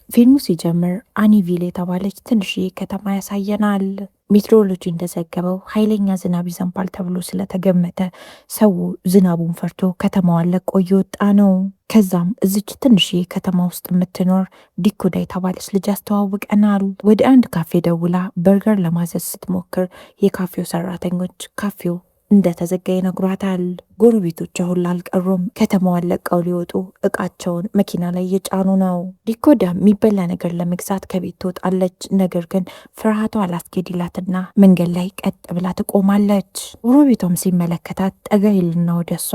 ፊልሙ ሲጀምር አኒቪል የተባለች ትንሽዬ ከተማ ያሳየናል። ሜትሮሎጂ እንደዘገበው ኃይለኛ ዝናብ ይዘንባል ተብሎ ስለተገመተ ሰው ዝናቡን ፈርቶ ከተማዋን ለቆ እየወጣ ነው። ከዛም እዚች ትንሽዬ ከተማ ውስጥ የምትኖር ዲኮዳ የተባለች ልጅ ያስተዋውቀናል። ወደ አንድ ካፌ ደውላ በርገር ለማዘዝ ስትሞክር የካፌው ሰራተኞች ካፌው እንደተዘጋ ይነግሯታል። ጎረቤቶቿ ሁላ አልቀሩም። ከተማዋን ለቀው ሊወጡ እቃቸውን መኪና ላይ እየጫኑ ነው። ዲኮዳ የሚበላ ነገር ለመግዛት ከቤት ትወጣለች። ነገር ግን ፍርሃቷ አላስኬድ ይላትና መንገድ ላይ ቀጥ ብላ ትቆማለች። ጎረቤቷም ሲመለከታት ጠጋ ይልና ወደ እሷ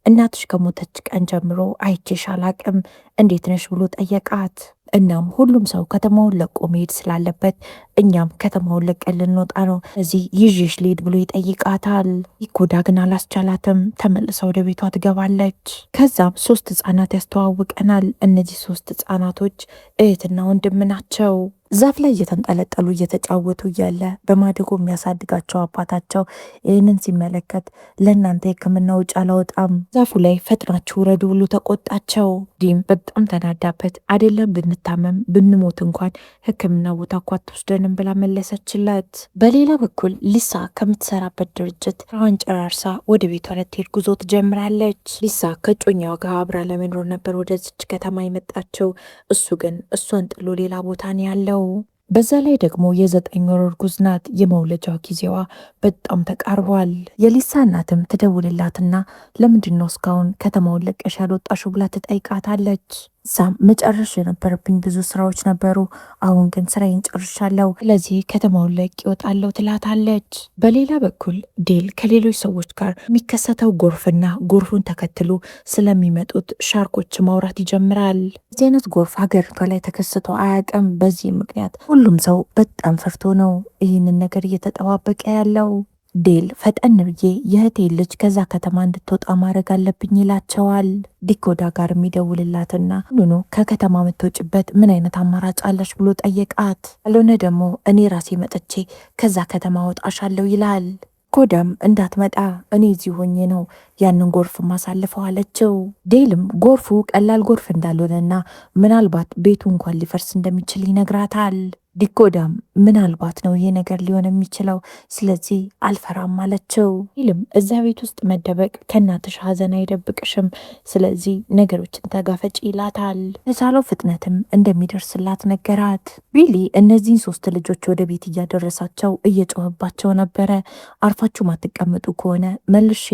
እናትሽ ከሞተች ቀን ጀምሮ አይቼሽ አላቅም እንዴት ነሽ ብሎ ጠየቃት። እናም ሁሉም ሰው ከተማውን ለቆ መሄድ ስላለበት እኛም ከተማውን ለቀን ልንወጣ ነው፣ እዚህ ይዤሽ ልሄድ ብሎ ይጠይቃታል። ዲኮዳ ግን አላስቻላትም። ተመልሳ ወደ ቤቷ ትገባለች። ከዛም 3 ህጻናት ያስተዋውቀናል። እነዚህ 3 ህጻናቶች እህትና ወንድም ናቸው። ዛፍ ላይ እየተንጠለጠሉ እየተጫወቱ እያለ በማደጎ የሚያሳድጋቸው አባታቸው ይህንን ሲመለከት ለእናንተ የሕክምና ውጭ አላወጣም፣ ዛፉ ላይ ፈጥናችሁ ውረዱ ብሎ ተቆጣቸው። ዲም በጣም ተናዳበት። አይደለም ብንታመም ብንሞት እንኳን ሕክምና ቦታ እኮ አትወስደንም ብላ መለሰችለት። በሌላ በኩል ሊሳ ከምትሰራበት ድርጅት ስራዋን ጨራርሳ ወደ ቤቷ ልትሄድ ጉዞ ትጀምራለች። ሊሳ ከጮኛዋ ጋር አብራ ለመኖር ነበር ወደዚች ከተማ የመጣቸው። እሱ ግን እሷን ጥሎ ሌላ ቦታ ነው ያለው። በዛ ላይ ደግሞ የ9 ወር እርጉዝ ናት። የመውለጃ ጊዜዋ በጣም ተቃርቧል። የሊሳ እናትም ትደውልላትና ለምንድን ነው እስካሁን ከተማውን ለቀሽ ያልወጣሽው ብላ ትጠይቃታለች። እዛም መጨረሻ የነበረብኝ ብዙ ስራዎች ነበሩ፣ አሁን ግን ስራዬን ጨርሻለሁ፣ ስለዚህ ከተማውን ለቅ ይወጣለሁ ትላታለች። በሌላ በኩል ዴል ከሌሎች ሰዎች ጋር የሚከሰተው ጎርፍና ጎርፉን ተከትሎ ስለሚመጡት ሻርኮች ማውራት ይጀምራል። እዚህ አይነት ጎርፍ ሀገሪቷ ላይ ተከስቶ አያውቅም። በዚህ ምክንያት ሁሉም ሰው በጣም ፈርቶ ነው ይህንን ነገር እየተጠባበቀ ያለው። ዴል ፈጠን ብዬ የእህቴን ልጅ ከዛ ከተማ እንድትወጣ ማድረግ አለብኝ ይላቸዋል። ዲኮዳ ጋር የሚደውልላትና ሁሉኑ ከከተማ የምትወጭበት ምን አይነት አማራጭ አለች ብሎ ጠየቃት። ካልሆነ ደግሞ እኔ ራሴ መጥቼ ከዛ ከተማ ወጣሻለሁ ይላል። ኮዳም እንዳትመጣ እኔ እዚህ ሆኜ ነው ያንን ጎርፍ ማሳልፈው አለችው። ዴልም ጎርፉ ቀላል ጎርፍ እንዳልሆነና ምናልባት ቤቱ እንኳን ሊፈርስ እንደሚችል ይነግራታል። ዲኮዳም ምናልባት ነው ይሄ ነገር ሊሆን የሚችለው፣ ስለዚህ አልፈራም አለችው። ዴልም እዛ ቤት ውስጥ መደበቅ ከእናትሽ ሀዘን አይደብቅሽም፣ ስለዚህ ነገሮችን ተጋፈጭ ይላታል። በቻለው ፍጥነትም እንደሚደርስላት ነገራት። ቢሊ እነዚህን 3 ልጆች ወደ ቤት እያደረሳቸው እየጮህባቸው ነበረ። አርፋችሁ ማትቀመጡ ከሆነ መልሼ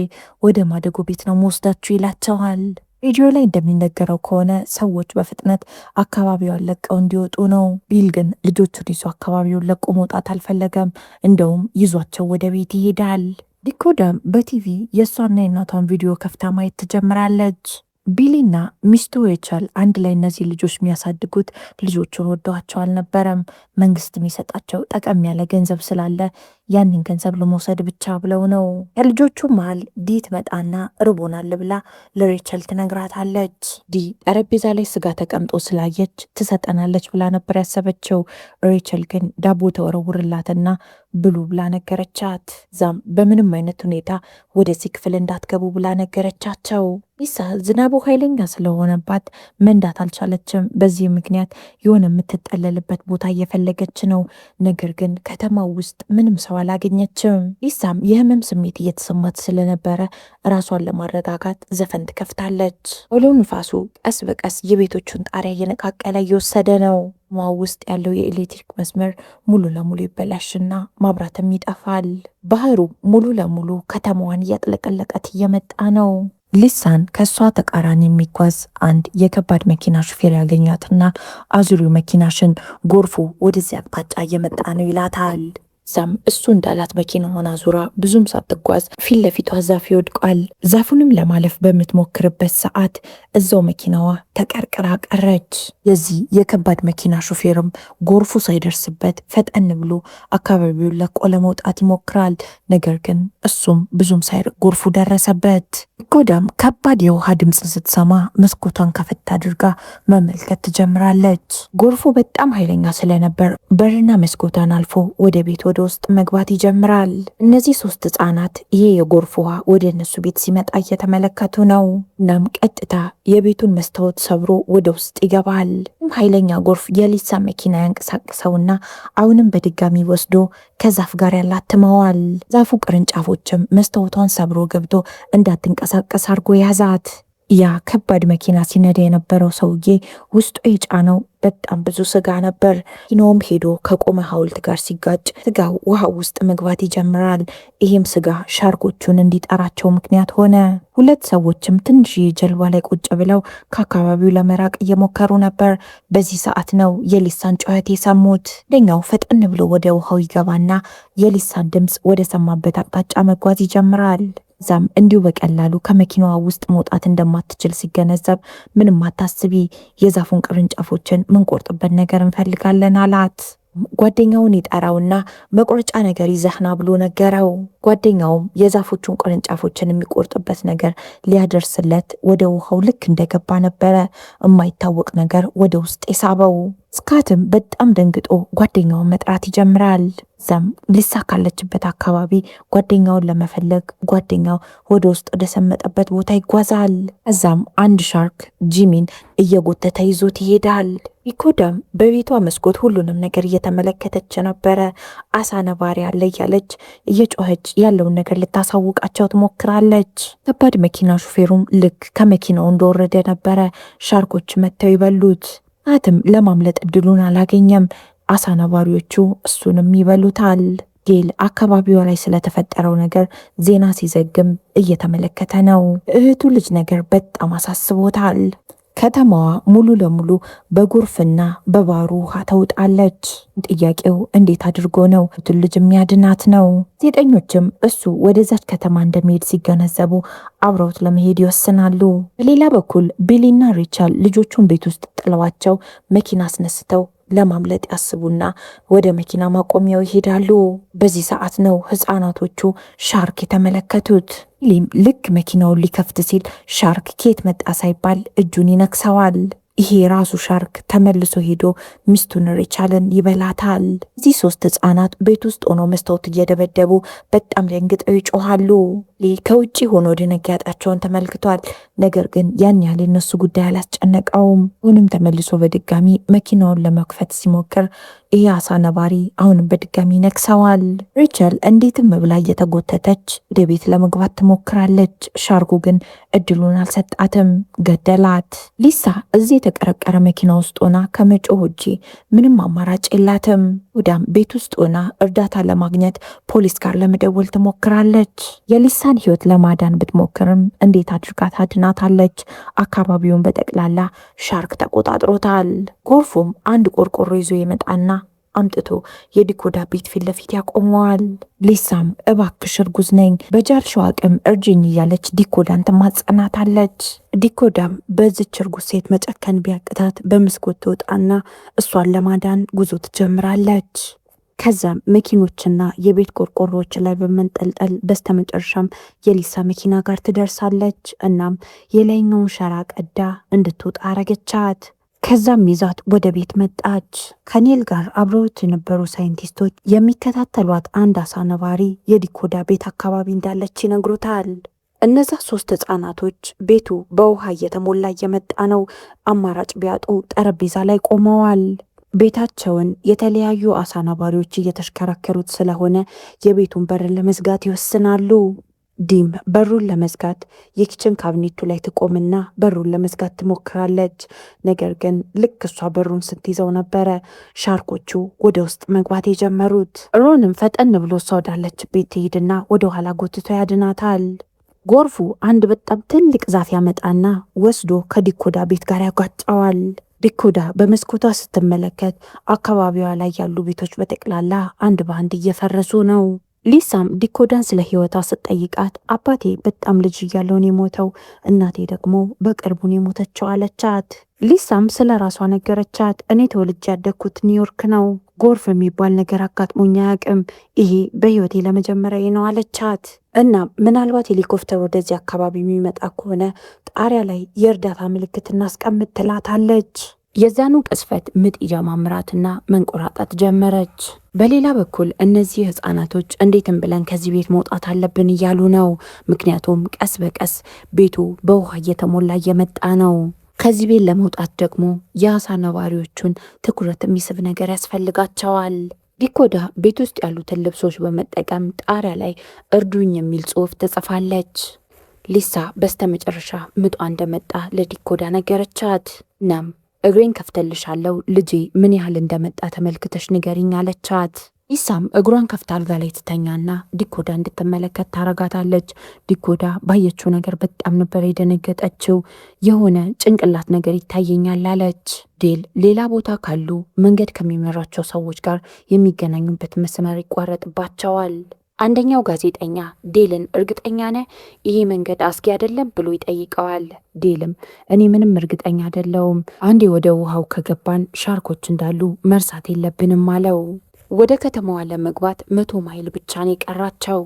ወደ ማደጎ ቤት ነው መወስዳችሁ ይላቸዋል። ቪዲዮ ላይ እንደሚነገረው ከሆነ ሰዎች በፍጥነት አካባቢውን ለቀው እንዲወጡ ነው። ቢል ግን ልጆቹን ይዞ አካባቢውን ለቆ መውጣት አልፈለገም። እንደውም ይዟቸው ወደ ቤት ይሄዳል። ዲኮዳም በቲቪ የእሷና የእናቷን ቪዲዮ ከፍታ ማየት ትጀምራለች። ቢሊና ሚስቱ ሬቸል አንድ ላይ እነዚህ ልጆች የሚያሳድጉት ልጆቹን ወደዋቸው አልነበረም። መንግስት የሚሰጣቸው ጠቀም ያለ ገንዘብ ስላለ ያንን ገንዘብ ለመውሰድ ብቻ ብለው ነው። ከልጆቹ መሃል ዲ ትመጣና ርቦናል ብላ ለሬቸል ትነግራታለች። ዲ ጠረጴዛ ላይ ስጋ ተቀምጦ ስላየች ትሰጠናለች ብላ ነበር ያሰበችው። ሬቸል ግን ዳቦ ተወረውርላትና ብሉ ብላ ነገረቻት። ዛም በምንም አይነት ሁኔታ ወደዚህ ክፍል እንዳትገቡ ብላ ነገረቻቸው። ሊሳ ዝናቡ ኃይለኛ ስለሆነባት መንዳት አልቻለችም። በዚህ ምክንያት የሆነ የምትጠለልበት ቦታ እየፈለገች ነው። ነገር ግን ከተማው ውስጥ ምንም ሰው አላገኘችም። ሊሳም የህመም ስሜት እየተሰማት ስለነበረ ራሷን ለማረጋጋት ዘፈን ትከፍታለች። አውሎ ንፋሱ ቀስ በቀስ የቤቶቹን ጣሪያ እየነቃቀለ እየወሰደ ነው። ከተማው ውስጥ ያለው የኤሌክትሪክ መስመር ሙሉ ለሙሉ ይበላሽና ማብራትም ይጠፋል። ባህሩ ሙሉ ለሙሉ ከተማዋን እያጥለቀለቀት እየመጣ ነው። ሊሳን ከሷ ተቃራኒ የሚጓዝ አንድ የከባድ መኪና ሹፌር ያገኛትና አዙሪው መኪናሽን ጎርፉ ወደዚህ አቅጣጫ እየመጣ ነው ይላታል። ዛም እሱ እንዳላት መኪናዋን አዙራ ብዙም ሳትጓዝ ፊት ለፊቷ ዛፍ ይወድቃል። ዛፉንም ለማለፍ በምትሞክርበት ሰዓት እዛው መኪናዋ ተቀርቅራ ቀረች። የዚህ የከባድ መኪና ሹፌርም ጎርፉ ሳይደርስበት ፈጠን ብሎ አካባቢውን ለቆ ለመውጣት ይሞክራል። ነገር ግን እሱም ብዙም ሳይርቅ ጎርፉ ደረሰበት። ዲኮዳም ከባድ የውሃ ድምፅ ስትሰማ መስኮቷን ከፈት አድርጋ መመልከት ትጀምራለች። ጎርፉ በጣም ኃይለኛ ስለነበር በርና መስኮቷን አልፎ ወደ ቤት ወደ ወደ ውስጥ መግባት ይጀምራል። እነዚህ 3 ህጻናት ይሄ የጎርፍ ውሃ ወደ እነሱ ቤት ሲመጣ እየተመለከቱ ነው። እናም ቀጥታ የቤቱን መስታወት ሰብሮ ወደ ውስጥ ይገባል። ኃይለኛ ጎርፍ የሊሳ መኪና ያንቀሳቅሰውና አሁንም በድጋሚ ወስዶ ከዛፍ ጋር ያላትመዋል። ዛፉ ቅርንጫፎችም መስታወቷን ሰብሮ ገብቶ እንዳትንቀሳቀስ አድርጎ ያዛት። ያ ከባድ መኪና ሲነዳ የነበረው ሰውዬ ውስጡ የጫነው በጣም ብዙ ስጋ ነበር። መኪናውም ሄዶ ከቆመ ሐውልት ጋር ሲጋጭ ስጋው ውሃ ውስጥ መግባት ይጀምራል። ይህም ስጋ ሻርኮቹን እንዲጠራቸው ምክንያት ሆነ። 2 ሰዎችም ትንሽ ጀልባ ላይ ቁጭ ብለው ከአካባቢው ለመራቅ እየሞከሩ ነበር። በዚህ ሰዓት ነው የሊሳን ጩኸት የሰሙት። አንደኛው ፈጠን ብሎ ወደ ውሃው ይገባና የሊሳን ድምፅ ወደ ሰማበት አቅጣጫ መጓዝ ይጀምራል። ዛም እንዲሁ በቀላሉ ከመኪናዋ ውስጥ መውጣት እንደማትችል ሲገነዘብ ምንም አታስቢ፣ የዛፉን ቅርንጫፎችን ምንቆርጥበት ነገር እንፈልጋለን አላት። ጓደኛውን ይጠራውና መቁረጫ ነገር ይዘህና ብሎ ነገረው። ጓደኛውም የዛፎቹን ቅርንጫፎችን የሚቆርጥበት ነገር ሊያደርስለት ወደ ውሃው ልክ እንደገባ ነበረ የማይታወቅ ነገር ወደ ውስጥ የሳበው። ስካትም በጣም ደንግጦ ጓደኛውን መጥራት ይጀምራል። እዛም ሊሳ ካለችበት አካባቢ ጓደኛውን ለመፈለግ ጓደኛው ወደ ውስጥ ወደሰመጠበት ቦታ ይጓዛል። እዛም አንድ ሻርክ ጂሚን እየጎተተ ይዞት ይሄዳል። ዲኮዳም በቤቷ መስኮት ሁሉንም ነገር እየተመለከተች ነበረ። አሳ ነባሪ አለ እያለች እየጮኸች ያለውን ነገር ልታሳውቃቸው ትሞክራለች። ከባድ መኪና ሹፌሩም ልክ ከመኪናው እንደወረደ ነበረ ሻርኮች መጥተው ይበሉት። ናትም ለማምለጥ እድሉን አላገኘም። አሳ ነባሪዎቹ እሱንም ይበሉታል። ጌል አካባቢዋ ላይ ስለተፈጠረው ነገር ዜና ሲዘግም እየተመለከተ ነው። እህቱ ልጅ ነገር በጣም አሳስቦታል። ከተማዋ ሙሉ ለሙሉ በጎርፍና በባሩ ውሃ ተውጣለች። ጥያቄው እንዴት አድርጎ ነው ልጅ የሚያድናት ነው? ሴተኞችም እሱ ወደዛች ከተማ እንደሚሄድ ሲገነዘቡ አብረውት ለመሄድ ይወስናሉ። በሌላ በኩል ቢሊና ሪቻል ልጆቹን ቤት ውስጥ ጥለዋቸው መኪና አስነስተው ለማምለጥ ያስቡና ወደ መኪና ማቆሚያው ይሄዳሉ። በዚህ ሰዓት ነው ህፃናቶቹ ሻርክ የተመለከቱት። ሊም ልክ መኪናውን ሊከፍት ሲል ሻርክ ኬት መጣ ሳይባል እጁን ይነክሰዋል። ይሄ ራሱ ሻርክ ተመልሶ ሄዶ ሚስቱን ሪቻልን ይበላታል። እዚህ 3 ህፃናት ቤት ውስጥ ሆኖ መስታወት እየደበደቡ በጣም ደንግጠው ይጮሃሉ። ከውጭ ሆኖ ድንጋጤያቸውን ተመልክቷል። ነገር ግን ያን ያህል የነሱ ጉዳይ አላስጨነቀውም። አሁንም ተመልሶ በድጋሚ መኪናውን ለመክፈት ሲሞክር ይህ አሳ ነባሪ አሁንም በድጋሚ ነክሰዋል። ሪቸል እንዴትም ብላ እየተጎተተች ወደ ቤት ለመግባት ትሞክራለች። ሻርኩ ግን እድሉን አልሰጣትም፣ ገደላት። ሊሳ እዚህ የተቀረቀረ መኪና ውስጥ ሆና ከመጮህ ውጪ ምንም አማራጭ የላትም። ወዳም ቤት ውስጥ ሆና እርዳታ ለማግኘት ፖሊስ ጋር ለመደወል ትሞክራለች። የሊሳን ህይወት ለማዳን ብትሞክርም እንዴት አድርጋ ታድናታለች? አካባቢውን በጠቅላላ ሻርክ ተቆጣጥሮታል። ጎርፉም አንድ ቆርቆሮ ይዞ ይመጣና አምጥቶ የዲኮዳ ቤት ፊት ለፊት ያቆመዋል። ሊሳም እባክሽ እርጉዝ ነኝ፣ በቻልሽው አቅም እርጅኝ እያለች ዲኮዳን ትማጸናታለች። ዲኮዳም በዚች እርጉዝ ሴት መጨከን ቢያቅታት በመስኮት ትወጣና እሷን ለማዳን ጉዞ ትጀምራለች። ከዛም መኪኖችና የቤት ቆርቆሮዎች ላይ በመንጠልጠል በስተመጨረሻም የሊሳ መኪና ጋር ትደርሳለች። እናም የላይኛውን ሸራ ቀዳ እንድትወጣ አረገቻት። ከዛም ይዛት ወደ ቤት መጣች። ከኔል ጋር አብረውት የነበሩ ሳይንቲስቶች የሚከታተሏት አንድ አሳ ነባሪ የዲኮዳ ቤት አካባቢ እንዳለች ይነግሩታል። እነዛ 3 ህፃናቶች ቤቱ በውሃ እየተሞላ እየመጣ ነው። አማራጭ ቢያጡ ጠረጴዛ ላይ ቆመዋል። ቤታቸውን የተለያዩ አሳ ነባሪዎች እየተሽከረከሩት ስለሆነ የቤቱን በር ለመዝጋት ይወስናሉ። ዲም በሩን ለመዝጋት የኪችን ካቢኔቱ ላይ ትቆምና በሩን ለመዝጋት ትሞክራለች። ነገር ግን ልክ እሷ በሩን ስትይዘው ነበረ ሻርኮቹ ወደ ውስጥ መግባት የጀመሩት። ሮንም ፈጠን ብሎ እሷ ወዳለች ቤት ትሄድና ወደ ኋላ ጎትቶ ያድናታል። ጎርፉ አንድ በጣም ትልቅ ዛፍ ያመጣና ወስዶ ከዲኮዳ ቤት ጋር ያጓጫዋል። ዲኮዳ በመስኮቷ ስትመለከት አካባቢዋ ላይ ያሉ ቤቶች በጠቅላላ አንድ በአንድ እየፈረሱ ነው። ሊሳም ዲኮዳን ስለ ህይወቷ ስትጠይቃት አባቴ በጣም ልጅ እያለውን የሞተው፣ እናቴ ደግሞ በቅርቡን የሞተችው አለቻት። ሊሳም ስለ ራሷ ነገረቻት። እኔ ተወልጄ ያደግኩት ኒውዮርክ ነው። ጎርፍ የሚባል ነገር አጋጥሞኝ አያውቅም። ይሄ በህይወቴ ለመጀመሪያ ነው አለቻት። እና ምናልባት ሄሊኮፕተር ወደዚህ አካባቢ የሚመጣ ከሆነ ጣሪያ ላይ የእርዳታ ምልክት እናስቀምጥ ትላታለች። የዛኑ ቅስፈት ምጥ ይጀማምራትና መንቆራጣት ጀመረች። በሌላ በኩል እነዚህ ህፃናቶች እንዴትም ብለን ከዚህ ቤት መውጣት አለብን እያሉ ነው። ምክንያቱም ቀስ በቀስ ቤቱ በውሃ እየተሞላ እየመጣ ነው። ከዚህ ቤት ለመውጣት ደግሞ የአሳ ነዋሪዎቹን ትኩረት የሚስብ ነገር ያስፈልጋቸዋል። ዲኮዳ ቤት ውስጥ ያሉትን ልብሶች በመጠቀም ጣሪያ ላይ እርዱኝ የሚል ጽሑፍ ትጽፋለች። ሊሳ በስተመጨረሻ ምጧ እንደመጣ ለዲኮዳ ነገረቻት። እናም እግሬን ከፍተልሻለሁ ልጄ ምን ያህል እንደመጣ ተመልክተሽ ንገሪኝ አለቻት። ሊሳም እግሯን ከፍታ አልጋ ላይ ትተኛና ዲኮዳ እንድትመለከት ታረጋታለች። ዲኮዳ ባየችው ነገር በጣም ነበር የደነገጠችው። የሆነ ጭንቅላት ነገር ይታየኛል አለች። ዴል ሌላ ቦታ ካሉ መንገድ ከሚመራቸው ሰዎች ጋር የሚገናኙበት መስመር ይቋረጥባቸዋል። አንደኛው ጋዜጠኛ ዴልን እርግጠኛ ነህ ይሄ መንገድ አስጊ አይደለም ብሎ ይጠይቀዋል። ዴልም እኔ ምንም እርግጠኛ አይደለሁም፣ አንዴ ወደ ውሃው ከገባን ሻርኮች እንዳሉ መርሳት የለብንም አለው። ወደ ከተማዋ ለመግባት 100 ማይል ብቻ ነው የቀራቸው።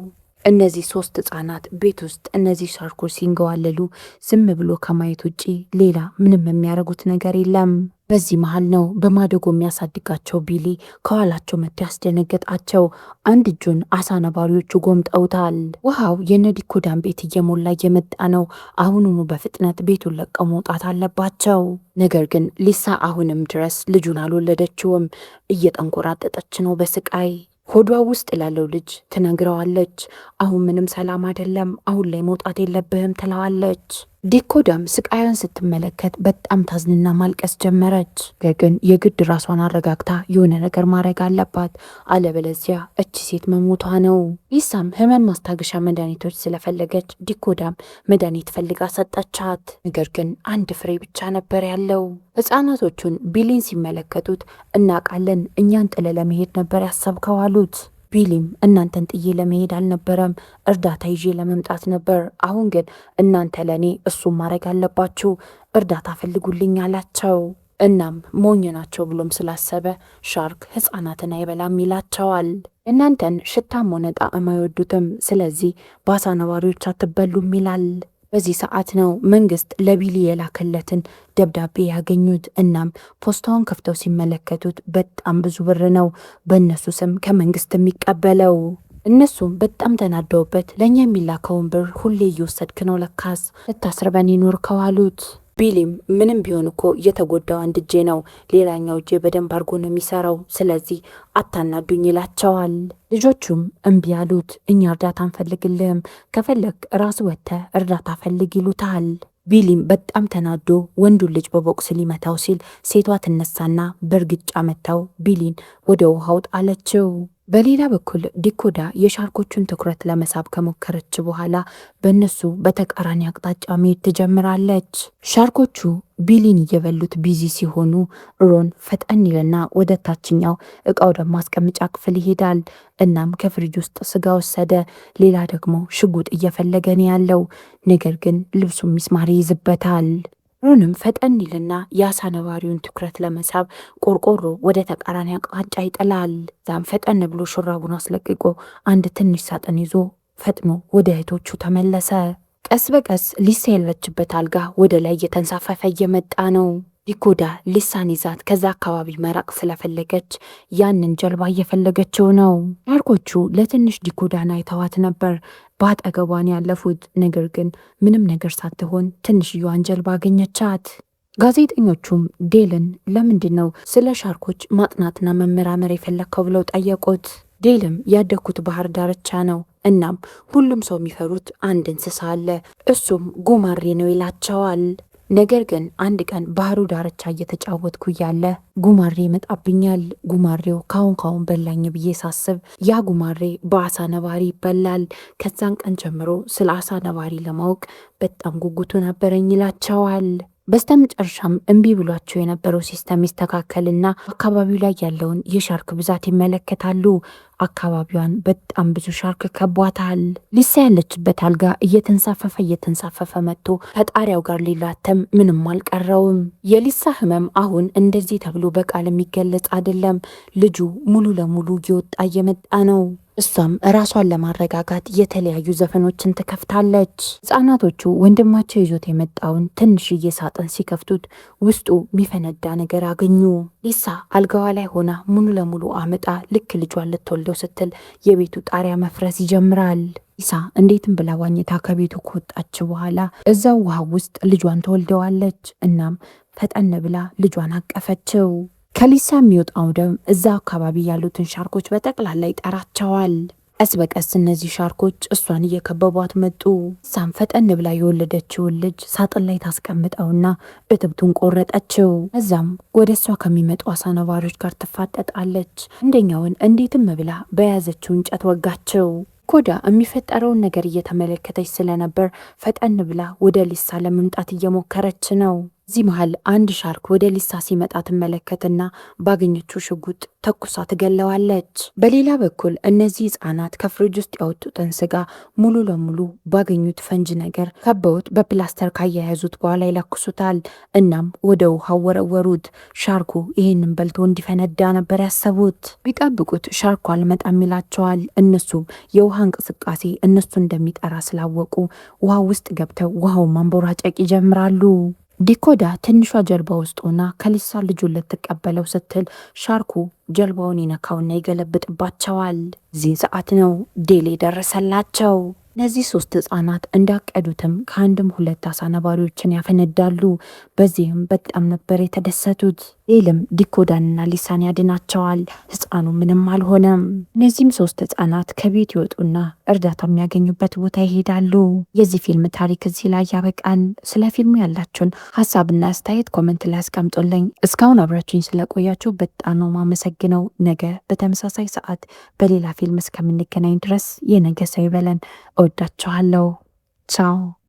እነዚህ 3 ህጻናት ቤት ውስጥ እነዚህ ሻርኮች ሲንገዋለሉ ዝም ብሎ ከማየት ውጪ ሌላ ምንም የሚያደርጉት ነገር የለም። በዚህ መሃል ነው በማደጎ የሚያሳድጋቸው ቢሊ ከኋላቸው መጥቶ ያስደነገጣቸው። አንድ እጁን አሳ ነባሪዎቹ ጎምጠውታል። ውሃው የነዲኮዳን ቤት እየሞላ እየመጣ ነው። አሁኑኑ በፍጥነት ቤቱን ለቀው መውጣት አለባቸው። ነገር ግን ሊሳ አሁንም ድረስ ልጁን አልወለደችውም። እየተንኮራጠጠች ነው በስቃይ። ሆዷ ውስጥ ላለው ልጅ ትነግረዋለች። አሁን ምንም ሰላም አይደለም፣ አሁን ላይ መውጣት የለብህም ትለዋለች። ዲኮዳም ስቃዩን ስትመለከት በጣም ታዝንና ማልቀስ ጀመረች። ግን የግድ ራሷን አረጋግታ የሆነ ነገር ማድረግ አለባት፣ አለበለዚያ እቺ ሴት መሞቷ ነው። ሊሳም ህመም ማስታገሻ መድኃኒቶች ስለፈለገች ዲኮዳም መድኃኒት ፈልጋ ሰጠቻት። ነገር ግን 1 ፍሬ ብቻ ነበር ያለው። ህፃናቶቹን ቢሊን ሲመለከቱት እናቃለን፣ እኛን ጥለ ለመሄድ ነበር ያሰብከው አሉት። ቢሊም እናንተን ጥዬ ለመሄድ አልነበረም፣ እርዳታ ይዤ ለመምጣት ነበር። አሁን ግን እናንተ ለእኔ እሱም ማድረግ አለባችሁ፣ እርዳታ ፈልጉልኝ አላቸው። እናም ሞኝ ናቸው ብሎም ስላሰበ ሻርክ ህፃናትን አይበላም ይላቸዋል። እናንተን ሽታም ሆነ ጣዕም አይወዱትም፣ ስለዚህ በአሳ ነዋሪዎች አትበሉም ይላል። በዚህ ሰዓት ነው መንግስት ለቢሊ የላከለትን ደብዳቤ ያገኙት። እናም ፖስታውን ከፍተው ሲመለከቱት በጣም ብዙ ብር ነው በእነሱ ስም ከመንግስት የሚቀበለው። እነሱም በጣም ተናደውበት ለእኛ የሚላከውን ብር ሁሌ እየወሰድክ ነው ለካስ ልታስርበን ይኖር ከዋሉት። ቢሊም ምንም ቢሆን እኮ የተጎዳው አንድ እጄ ነው፣ ሌላኛው እጄ በደንብ አድርጎ ነው የሚሰራው፣ ስለዚህ አታናዱኝ ይላቸዋል። ልጆቹም እምቢ ያሉት። እኛ እርዳታ አንፈልግልህም፣ ከፈለግ ራስ ወጥተህ እርዳታ ፈልግ ይሉታል። ቢሊም በጣም ተናዶ ወንዱን ልጅ በቦክስ ሊመታው ሲል ሴቷ ትነሳና በእርግጫ መታው ቢሊን ወደ ውሃው ጣለችው። በሌላ በኩል ዲኮዳ የሻርኮቹን ትኩረት ለመሳብ ከሞከረች በኋላ በእነሱ በተቃራኒ አቅጣጫ መሄድ ትጀምራለች። ሻርኮቹ ቢሊን እየበሉት ቢዚ ሲሆኑ ሮን ፈጠን ይልና ወደ ታችኛው እቃ ወደ ማስቀመጫ ክፍል ይሄዳል። እናም ከፍሪጅ ውስጥ ስጋ ወሰደ። ሌላ ደግሞ ሽጉጥ እየፈለገ ነው ያለው። ነገር ግን ልብሱ ሚስማር ይይዝበታል። ሮንም ፈጠን ይልና የአሳ ነባሪውን ትኩረት ለመሳብ ቆርቆሮ ወደ ተቃራኒ አቅጣጫ ይጥላል። ዛም ፈጠን ብሎ ሹራቡን አስለቅቆ አንድ ትንሽ ሳጥን ይዞ ፈጥኖ ወደ እህቶቹ ተመለሰ። ቀስ በቀስ ሊሳ ያለችበት አልጋ ወደ ላይ እየተንሳፈፈ እየመጣ ነው። ዲኮዳ ሊሳን ይዛት ከዛ አካባቢ መራቅ ስለፈለገች ያንን ጀልባ እየፈለገችው ነው። ሻርኮቹ ለትንሽ ዲኮዳን አይተዋት ነበር በአጠገቧን ያለፉት። ነገር ግን ምንም ነገር ሳትሆን ትንሽዬዋን ጀልባ አገኘቻት። ጋዜጠኞቹም ዴልን ለምንድን ነው ስለ ሻርኮች ማጥናትና መመራመር የፈለግከው ብለው ጠየቁት። ዴልም ያደግኩት ባህር ዳርቻ ነው፣ እናም ሁሉም ሰው የሚፈሩት አንድ እንስሳ አለ፣ እሱም ጉማሬ ነው ይላቸዋል። ነገር ግን አንድ ቀን ባህሩ ዳርቻ እየተጫወትኩ እያለ ጉማሬ ይመጣብኛል። ጉማሬው ካሁን በላኝ ብዬ ሳስብ ያ ጉማሬ በአሳ ነባሪ ይበላል። ከዛን ቀን ጀምሮ ስለ አሳ ነባሪ ለማወቅ በጣም ጉጉቱ ነበረኝ ይላቸዋል። በስተመጨረሻም እምቢ ብሏቸው የነበረው ሲስተም ይስተካከልና አካባቢው ላይ ያለውን የሻርክ ብዛት ይመለከታሉ። አካባቢዋን በጣም ብዙ ሻርክ ከቧታል። ሊሳ ያለችበት አልጋ እየተንሳፈፈ መጥቶ ከጣሪያው ጋር ሊላተም ምንም አልቀረውም። የሊሳ ህመም አሁን እንደዚህ ተብሎ በቃል የሚገለጽ አይደለም። ልጁ ሙሉ ለሙሉ እየወጣ እየመጣ ነው። እሷም ራሷን ለማረጋጋት የተለያዩ ዘፈኖችን ትከፍታለች። ህጻናቶቹ ወንድማቸው ይዞት የመጣውን ትንሽዬ ሳጥን ሲከፍቱት ውስጡ የሚፈነዳ ነገር አገኙ። ሊሳ አልጋዋ ላይ ሆና ሙሉ ለሙሉ አምጣ ልክ ልጇን ልትወልደው ስትል የቤቱ ጣሪያ መፍረስ ይጀምራል። ሊሳ እንዴትም ብላ ዋኝታ ከቤቱ ከወጣች በኋላ እዛው ውሃ ውስጥ ልጇን ተወልደዋለች። እናም ፈጠን ብላ ልጇን አቀፈችው። ከሊሳ የሚወጣው ደም እዛ አካባቢ ያሉትን ሻርኮች በጠቅላላ ይጠራቸዋል። ቀስ በቀስ እነዚህ ሻርኮች እሷን እየከበቧት መጡ። ሳም ፈጠን ብላ የወለደችውን ልጅ ሳጥን ላይ ታስቀምጠውና እትብቱን ቆረጠችው። እዛም ወደ እሷ ከሚመጡ አሳ ነባሪዎች ጋር ትፋጠጣለች። አንደኛውን እንዴትም ብላ በያዘችው እንጨት ወጋቸው። ኮዳ የሚፈጠረውን ነገር እየተመለከተች ስለነበር ፈጠን ብላ ወደ ሊሳ ለመምጣት እየሞከረች ነው። እዚህ መሃል አንድ ሻርክ ወደ ሊሳ ሲመጣ ትመለከትና ባገኘችው ሽጉጥ ተኩሳ ትገለዋለች። በሌላ በኩል እነዚህ ህጻናት ከፍሪጅ ውስጥ ያወጡትን ስጋ ሙሉ ለሙሉ ባገኙት ፈንጅ ነገር ከበውት በፕላስተር ካያያዙት በኋላ ይለኩሱታል። እናም ወደ ውሃው ወረወሩት። ሻርኩ ይህንን በልቶ እንዲፈነዳ ነበር ያሰቡት። ቢጠብቁት ሻርኩ አልመጣም ይላቸዋል። እነሱም የውሃ እንቅስቃሴ እነሱ እንደሚጠራ ስላወቁ ውሃ ውስጥ ገብተው ውሃውን ማንቦራጨቅ ይጀምራሉ። ዲኮዳ ትንሿ ጀልባ ውስጥ ሆና ከሊሳ ልጁን ልትቀበለው ስትል ሻርኩ ጀልባውን ይነካውና ይገለብጥባቸዋል። እዚህ ሰዓት ነው ዴል የደረሰላቸው። እነዚህ 3 ህጻናት እንዳቀዱትም ከአንድም 2 አሳ ነባሪዎችን ያፈነዳሉ። በዚህም በጣም ነበር የተደሰቱት። ዴልም ዲኮዳንና ሊሳን ያድናቸዋል። ህፃኑ ምንም አልሆነም። እነዚህም 3 ህጻናት ከቤት ይወጡና እርዳታ የሚያገኙበት ቦታ ይሄዳሉ። የዚህ ፊልም ታሪክ እዚህ ላይ ያበቃል። ስለ ፊልሙ ያላችሁን ሀሳብና አስተያየት ኮመንት ላይ አስቀምጡልኝ። እስካሁን አብራችሁኝ ስለቆያችሁ በጣም ነው ማመሰግነው። ነገ በተመሳሳይ ሰዓት በሌላ ፊልም እስከምንገናኝ ድረስ የነገ ሰው ይበለን። እወዳችኋለሁ። ቻው